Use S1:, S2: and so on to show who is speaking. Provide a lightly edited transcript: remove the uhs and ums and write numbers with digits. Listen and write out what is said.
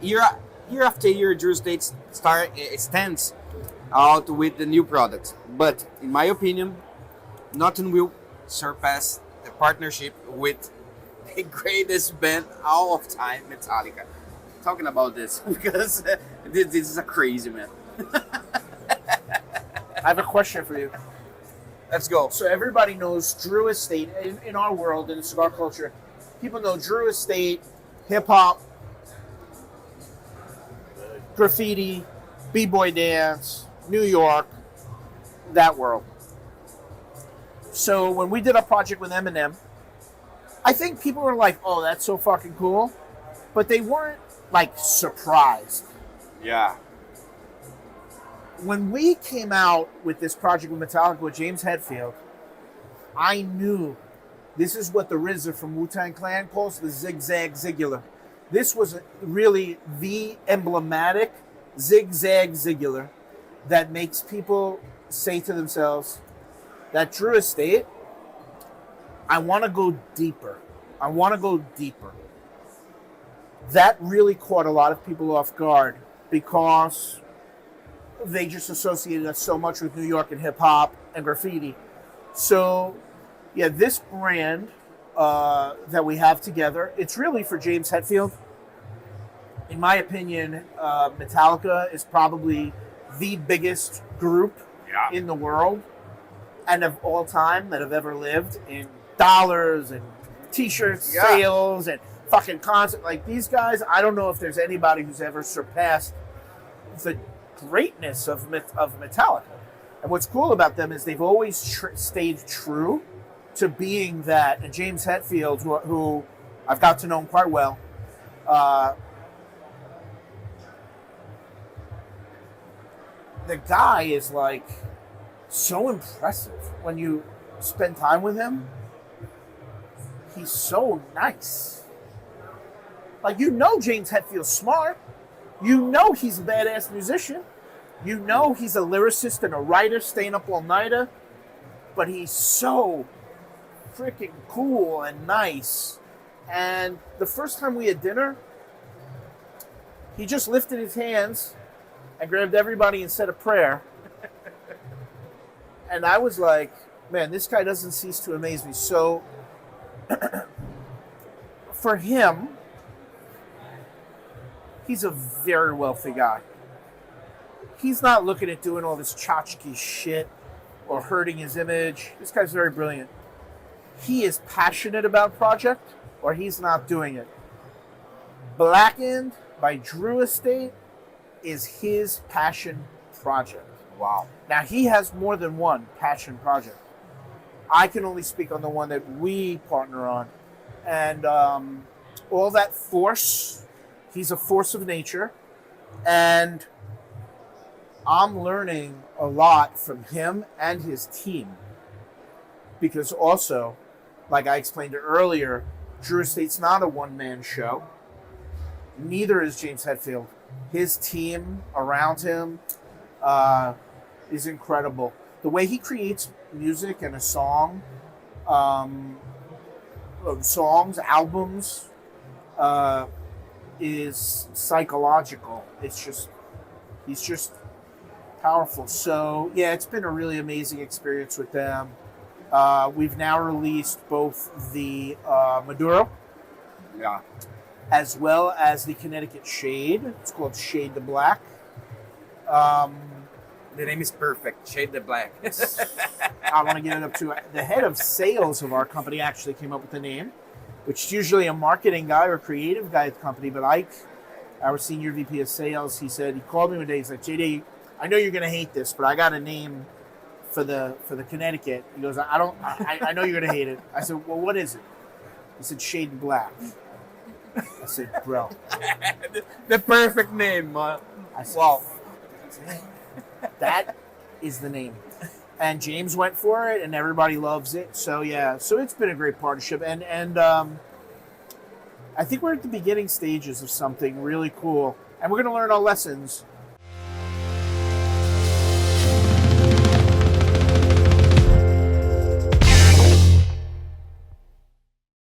S1: year after year, Drew State stands out with the new product. But in my opinion, nothing will surpass the partnership with the greatest band all of time, Metallica. Talking about this because this is a crazy, man.
S2: I have a question for you.
S1: Let's go.
S2: So everybody knows Drew Estate in our world, in the cigar culture. People know Drew Estate, hip hop, graffiti, b-boy dance, New York, that world. So when we did a project with Eminem, I think people were like, "Oh, that's so fucking cool," but they weren't like surprised.
S1: Yeah.
S2: When we came out with this project with Metallica with James Hetfield, I knew this is what the RZA from Wu-Tang Clan calls the zigzag zigular. This was really the emblematic zigzag zigular that makes people say to themselves, that Drew Estate, I want to go deeper. I want to go deeper. That really caught a lot of people off guard because they just associated us so much with New York and hip hop and graffiti. So, yeah, this brand that we have together, it's really for James Hetfield. In my opinion, Metallica is probably the biggest group in the world and of all time that have ever lived in dollars and t-shirt sales and fucking concert. Like these guys, I don't know if there's anybody who's ever surpassed the greatness of Metallica. And what's cool about them is they've always stayed true to being that. And James Hetfield, who I've got to know him quite well, the guy is like so impressive when you spend time with him. He's so nice. Like, you know James Hetfield's smart. You know he's a badass musician. You know he's a lyricist and a writer, staying up all nighter. But he's so freaking cool and nice. And the first time we had dinner, he just lifted his hands and grabbed everybody and said a prayer. And I was like, man, this guy doesn't cease to amaze me. So for him, he's a very wealthy guy. He's not looking at doing all this tchotchke shit or hurting his image. This guy's very brilliant. He is passionate about project or he's not doing it. Blackened by Drew Estate is his passion project.
S1: Wow.
S2: Now, he has more than one passion project. I can only speak on the one that we partner on. And all that force, he's a force of nature. And I'm learning a lot from him and his team. Because also, like I explained earlier, Drew Estate's not a one-man show. Neither is James Hetfield. His team around him is incredible. The way he creates music and a song, albums, is psychological. He's just powerful. So yeah, it's been a really amazing experience with them. We've now released both the Maduro, as well as the Connecticut Shade. It's called Shade the Black.
S1: The name is perfect, Shade the Black.
S2: I want to get it up to the head of sales of our company actually came up with the name, which is usually a marketing guy or creative guy at the company. But Ike, our senior VP of sales, he called me one day. He's like, JD, I know you're going to hate this, but I got a name for the Connecticut. He goes, I know you're going to hate it. I said, well, what is it? He said, Shade the Black. I said, bro.
S1: The perfect name, man.
S2: I said, wow. That is the name. And James went for it, and everybody loves it. So, yeah. So, it's been a great partnership. And I think we're at the beginning stages of something really cool. And we're going to learn our lessons.